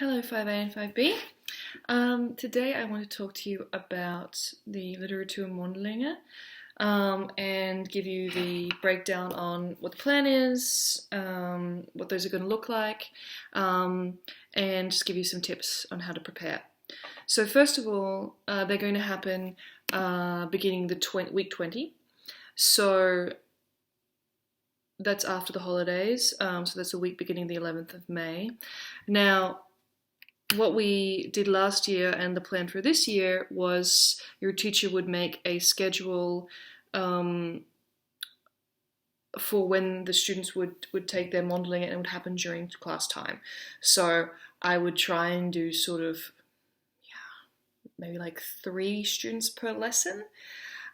Hello 5A and 5B. Today I want to talk to you about the Literatuurmondelingen and give you the breakdown on what the plan is, what those are going to look like, and just give you some tips on how to prepare. So first of all, they're going to happen beginning week 20. So that's after the holidays, so that's the week beginning the 11th of May. Now, what we did last year and the plan for this year was your teacher would make a schedule for when the students would take their modelling, and it would happen during class time. So I would try and do sort of, maybe like 3 students per lesson.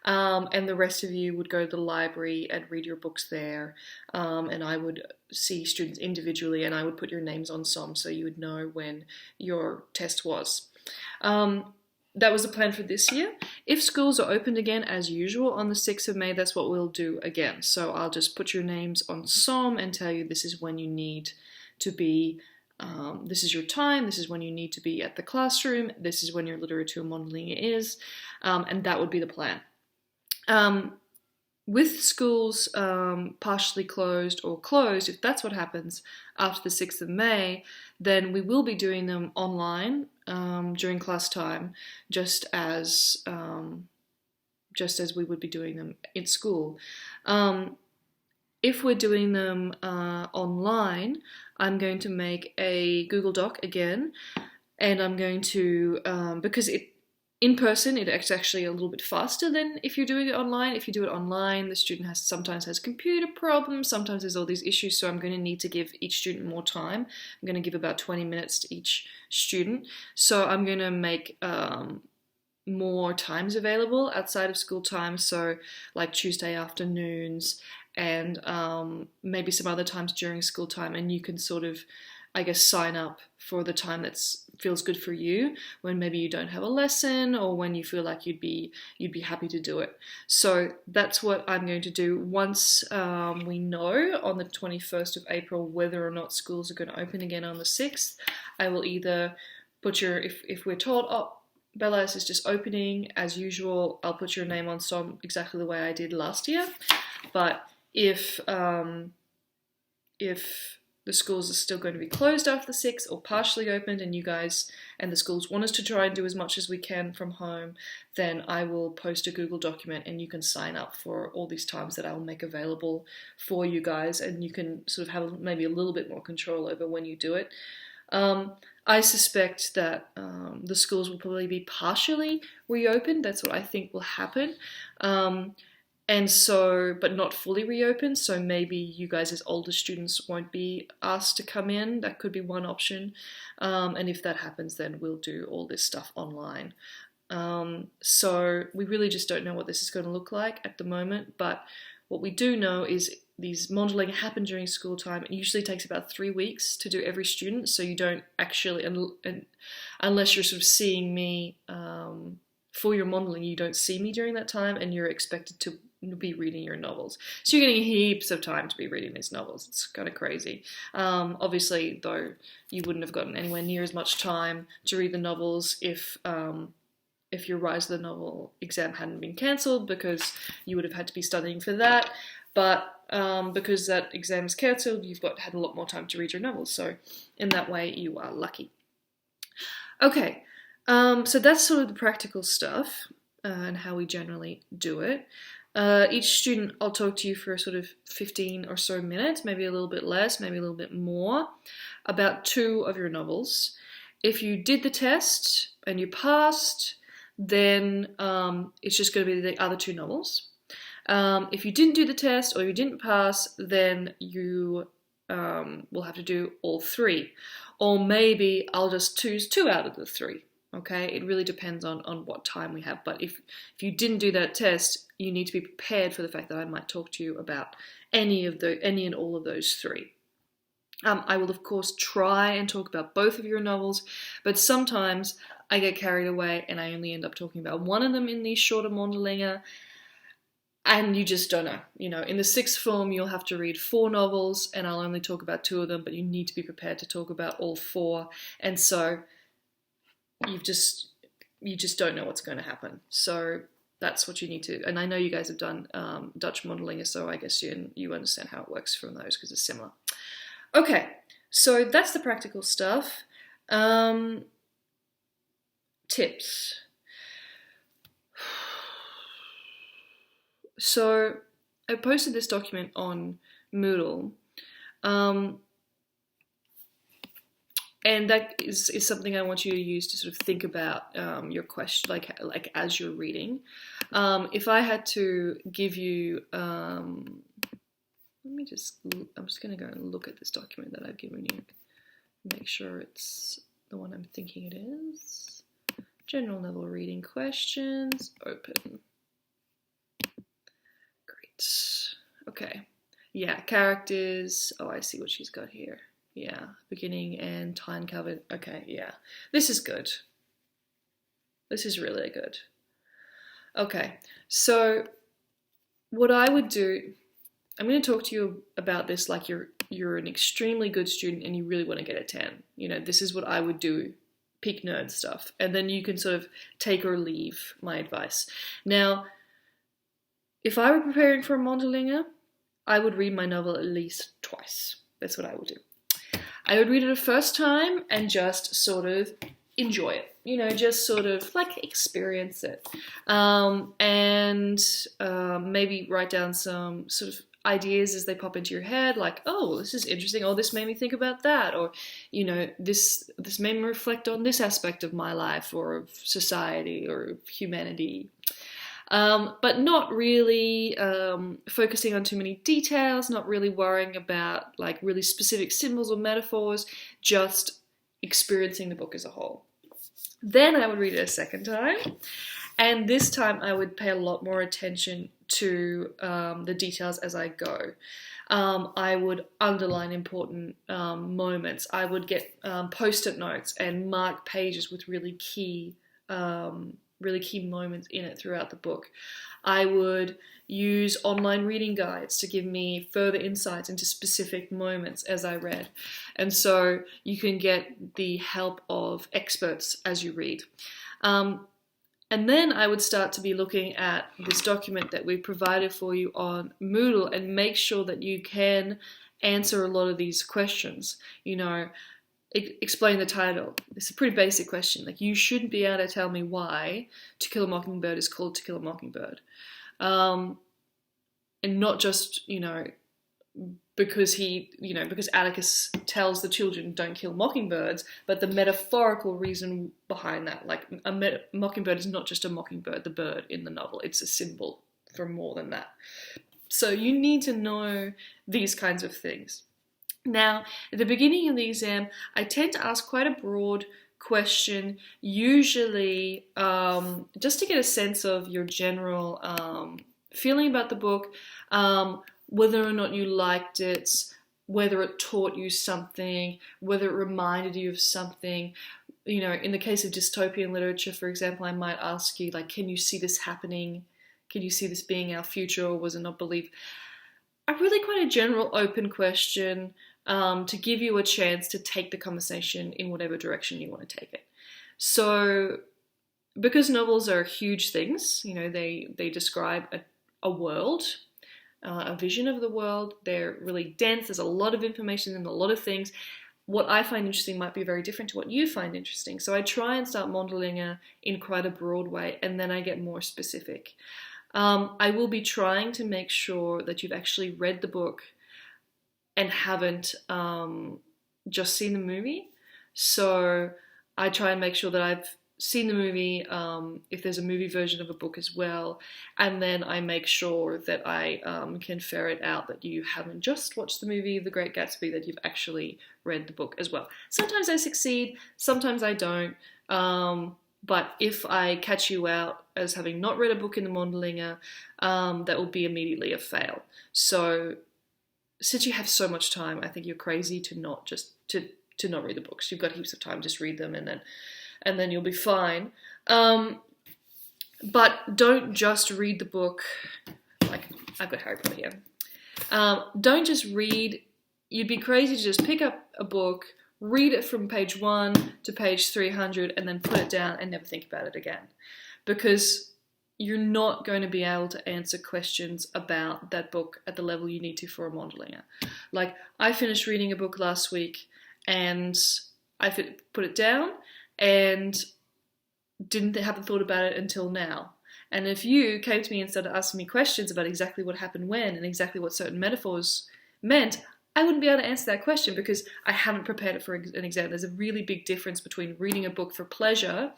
And the rest of you would go to the library and read your books there. And I would see students individually, and I would put your names on some so you would know when your test was. That was the plan for this year. If schools are opened again as usual on the 6th of May, that's what we'll do again. So I'll just put your names on some and tell you this is when you need to be. This is your time, this is when you need to be at the classroom, this is when your Literatuurmondelingen is, and that would be the plan. With schools partially closed or closed, if that's what happens after the 6th of May, then we will be doing them online during class time, just as we would be doing them in school. If we're doing them online, I'm going to make a Google Doc again, and I'm going to, because in person, it's actually a little bit faster than if you're doing it online. If you do it online, the student sometimes has computer problems, sometimes there's all these issues, so I'm going to need to give each student more time. I'm going to give about 20 minutes to each student. So I'm going to make more times available outside of school time, so like Tuesday afternoons and maybe some other times during school time, and you can sort of, I guess, sign up for the time that feels good for you, when maybe you don't have a lesson or when you feel like you'd be happy to do it. So that's what I'm going to do. Once we know on the 21st of April whether or not schools are going to open again on the 6th, I will either put if we're told, oh, Bellas is just opening as usual, I'll put your name on some exactly the way I did last year. But if the schools are still going to be closed after the 6th or partially opened, and you guys and the schools want us to try and do as much as we can from home, then I will post a Google document and you can sign up for all these times that I will make available for you guys, and you can sort of have maybe a little bit more control over when you do it. I suspect that the schools will probably be partially reopened. That's what I think will happen. And so, but not fully reopened, so maybe you guys as older students won't be asked to come in. That could be one option. And if that happens, then we'll do all this stuff online. So we really just don't know what this is going to look like at the moment, but what we do know is these modelling happen during school time. It usually takes about 3 weeks to do every student, so you don't actually, unless you're sort of seeing me for your modelling, you don't see me during that time, and you're expected to be reading your novels. So you're getting heaps of time to be reading these novels. It's kind of crazy. Obviously, though, you wouldn't have gotten anywhere near as much time to read the novels if your Rise of the Novel exam hadn't been cancelled, because you would have had to be studying for that. But because that exam is cancelled, you've had a lot more time to read your novels. So in that way, you are lucky. Okay, so that's sort of the practical stuff and how we generally do it. Each student, I'll talk to you for sort of 15 or so minutes, maybe a little bit less, maybe a little bit more, about 2 of your novels. If you did the test and you passed, then it's just going to be the other 2 novels. If you didn't do the test or you didn't pass, then you will have to do all 3. Or maybe I'll just choose 2 out of the 3. Okay, it really depends on what time we have. But if you didn't do that test, you need to be prepared for the fact that I might talk to you about any and all of those 3. I will, of course, try and talk about both of your novels, but sometimes I get carried away and I only end up talking about one of them in these shorter Mondelingen. and you just don't know. In the sixth form, you'll have to read 4 novels, and I'll only talk about 2 of them, but you need to be prepared to talk about all 4. And so you just don't know what's going to happen. So that's what you need to. And I know you guys have done Dutch Mondelingen, so I guess you understand how it works from those because it's similar. Okay, so that's the practical stuff. Tips. So I posted this document on Moodle, and that is something I want you to use to sort of think about your question, like as you're reading. If I had to give you, I'm just going to go and look at this document that I've given you, make sure it's the one I'm thinking it is. General level reading questions, open. Okay, yeah, characters. Oh, I see what she's got here. Yeah, beginning and time covered. Okay, yeah, this is good. This is really good. Okay, so what I would do, I'm going to talk to you about this like you're an extremely good student and you really want to get a 10. This is what I would do, peak nerd stuff, and then you can sort of take or leave my advice. Now, if I were preparing for a Mondelingen, I would read my novel at least twice. That's what I would do. I would read it a first time and just sort of enjoy it. Just sort of like experience it. And maybe write down some sort of ideas as they pop into your head, like, oh, this is interesting, or this made me think about that, or, this made me reflect on this aspect of my life or of society or of humanity. But not really focusing on too many details, not really worrying about like really specific symbols or metaphors, just experiencing the book as a whole. Then I would read it a second time, and this time I would pay a lot more attention to the details as I go. I would underline important moments. I would get post-it notes and mark pages with really key moments in it throughout the book. I would use online reading guides to give me further insights into specific moments as I read. And so you can get the help of experts as you read. And then I would start to be looking at this document that we provided for you on Moodle and make sure that you can answer a lot of these questions. Explain the title. It's a pretty basic question. Like, you shouldn't be able to tell me why To Kill a Mockingbird is called To Kill a Mockingbird. And not just, because because Atticus tells the children don't kill mockingbirds, but the metaphorical reason behind that. Like, a mockingbird is not just a mockingbird, the bird in the novel. It's a symbol for more than that. So you need to know these kinds of things. Now, at the beginning of the exam, I tend to ask quite a broad question, usually just to get a sense of your general feeling about the book, whether or not you liked it, whether it taught you something, whether it reminded you of something. In the case of dystopian literature, for example, I might ask you, like, can you see this happening? Can you see this being our future, or was it not belief? A really quite a general open question to give you a chance to take the conversation in whatever direction you want to take it. So, because novels are huge things, they describe a world, a vision of the world. They're really dense. There's a lot of information and a lot of things. What I find interesting might be very different to what you find interesting. So I try and start Mondelingen in quite a broad way, and then I get more specific. I will be trying to make sure that you've actually read the book and haven't just seen the movie. So I try and make sure that I've seen the movie, if there's a movie version of a book as well, and then I make sure that I can ferret out that you haven't just watched the movie The Great Gatsby, that you've actually read the book as well. Sometimes I succeed, sometimes I don't, but if I catch you out as having not read a book in the Mondelingen, that will be immediately a fail. So since you have so much time, I think you're crazy to not read the books. You've got heaps of time, just read them and then you'll be fine. But don't just read the book Like, I've got Harry Potter here. Don't just read. You'd be crazy to just pick up a book, read it from page 1 to page 300, and then put it down and never think about it again. Because you're not going to be able to answer questions about that book at the level you need to for a Mondelinger. Like, I finished reading a book last week, and I put it down, and haven't thought about it until now. And if you came to me and started asking me questions about exactly what happened when and exactly what certain metaphors meant, I wouldn't be able to answer that question because I haven't prepared it for an exam. There's a really big difference between reading a book for pleasure,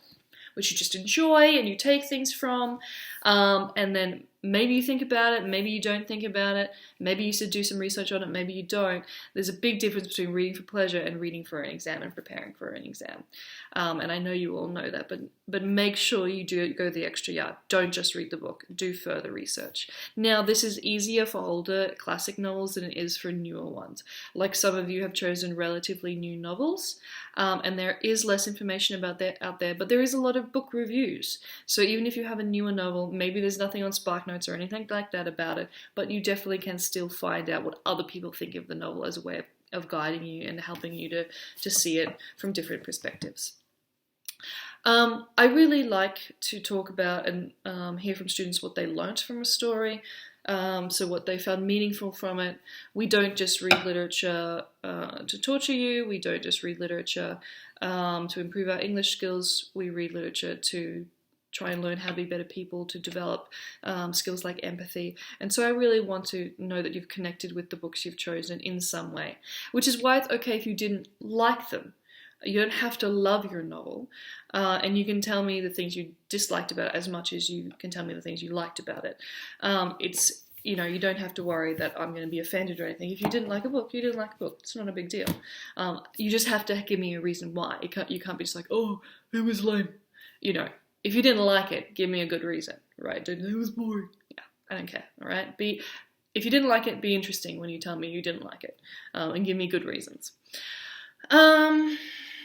which you just enjoy and you take things from, and then maybe you think about it, maybe you don't think about it, maybe you should do some research on it, maybe you don't. There's a big difference between reading for pleasure and reading for an exam and preparing for an exam. And I know you all know that, but make sure you do go the extra yard. Don't just read the book, do further research. Now, this is easier for older classic novels than it is for newer ones. Like, some of you have chosen relatively new novels, and there is less information about that out there, but there is a lot of book reviews. So even if you have a newer novel, maybe there's nothing on SparkNotes or anything like that about it, but you definitely can still find out what other people think of the novel as a way of guiding you and helping you to see it from different perspectives. I really like to talk about and hear from students what they learnt from a story, so what they found meaningful from it. We don't just read literature to torture you. We don't just read literature to improve our English skills. We read literature to try and learn how to be better people, to develop skills like empathy. And so I really want to know that you've connected with the books you've chosen in some way, which is why it's okay if you didn't like them. You don't have to love your novel, and you can tell me the things you disliked about it as much as you can tell me the things you liked about it. It's, you know, you don't have to worry that I'm going to be offended or anything. If you didn't like a book, you didn't like a book. It's not a big deal. You just have to give me a reason why. You can't be just like, oh, it was lame. You know, if you didn't like it, give me a good reason, right? It was boring. Yeah, I don't care, all right? If you didn't like it, be interesting when you tell me you didn't like it, and give me good reasons. I'm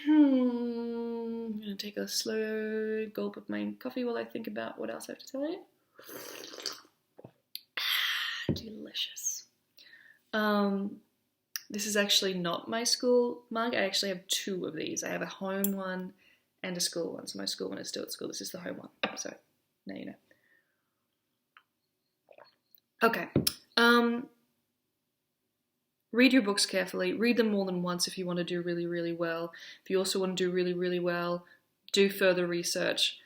going to take a slow gulp of my coffee while I think about what else I have to tell you. Delicious. This is actually not my school mug. I actually have 2 of these. I have a home one and a school one. So my school one is still at school. This is the home one. So now you know. Okay. Read your books carefully. Read them more than once if you want to do really, really well. If you also want to do really, really well, do further research.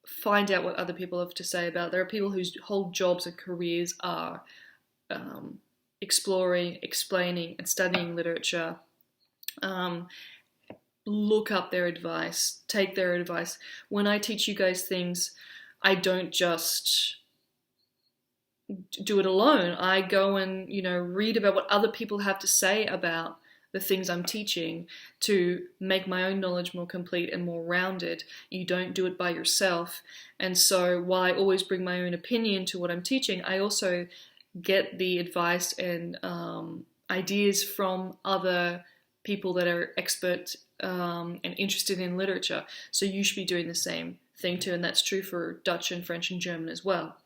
Find out what other people have to say about it. There are people whose whole jobs and careers are exploring, explaining, and studying literature. Look up their advice. Take their advice. When I teach you guys things, I don't just do it alone. I go and, read about what other people have to say about the things I'm teaching to make my own knowledge more complete and more rounded. You don't do it by yourself. And so while I always bring my own opinion to what I'm teaching, I also get the advice and ideas from other people that are experts and interested in literature. So you should be doing the same thing too, and that's true for Dutch and French and German as well.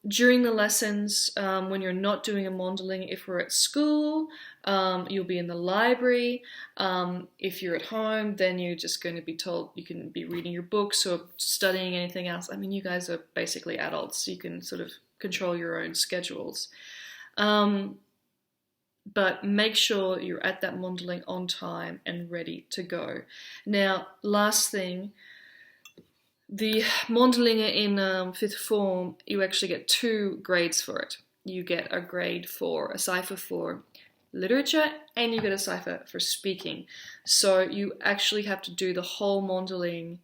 During the lessons, when you're not doing a Mondeling, if we're at school, you'll be in the library. If you're at home, then you're just going to be told you can be reading your books or studying anything else. I mean, you guys are basically adults, so you can sort of control your own schedules. But make sure you're at that Mondeling on time and ready to go. Now, last thing, the Mondelinger in 5th form, you actually get 2 grades for it. You get a grade for a cipher for literature, and you get a cipher for speaking. So you actually have to do the whole Mondeling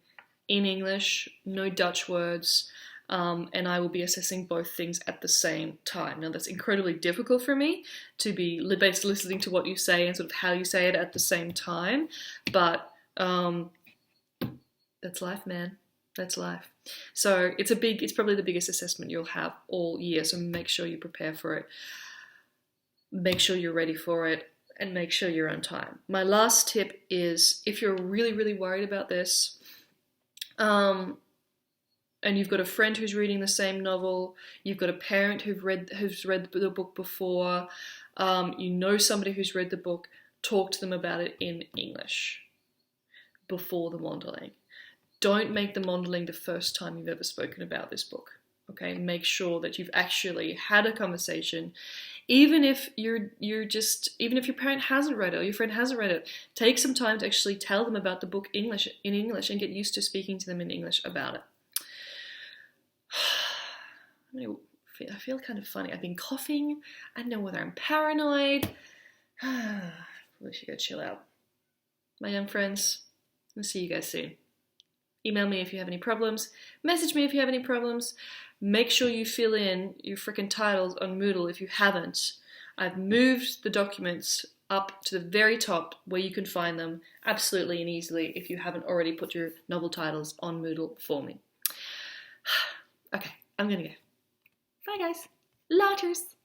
in English, no Dutch words, and I will be assessing both things at the same time. Now, that's incredibly difficult for me to be basically listening to what you say and sort of how you say it at the same time, but that's life, man. That's life. So it's probably the biggest assessment you'll have all year, so make sure you prepare for it. Make sure you're ready for it, and make sure you're on time. My last tip is, if you're really, really worried about this, and you've got a friend who's reading the same novel, you've got a parent who's read the book before, you know somebody who's read the book, talk to them about it in English before the Mondeling. Don't make the Mondeling the first time you've ever spoken about this book. Okay, make sure that you've actually had a conversation, even if even if your parent hasn't read it or your friend hasn't read it. Take some time to actually tell them about the book in English and get used to speaking to them in English about it. I feel kind of funny. I've been coughing. I don't know whether I'm paranoid. Probably should go chill out. My young friends, I'll see you guys soon. Email me if you have any problems. Message me if you have any problems. Make sure you fill in your freaking titles on Moodle if you haven't. I've moved the documents up to the very top where you can find them absolutely and easily if you haven't already put your novel titles on Moodle for me. Okay, I'm gonna go. Bye guys. Latters.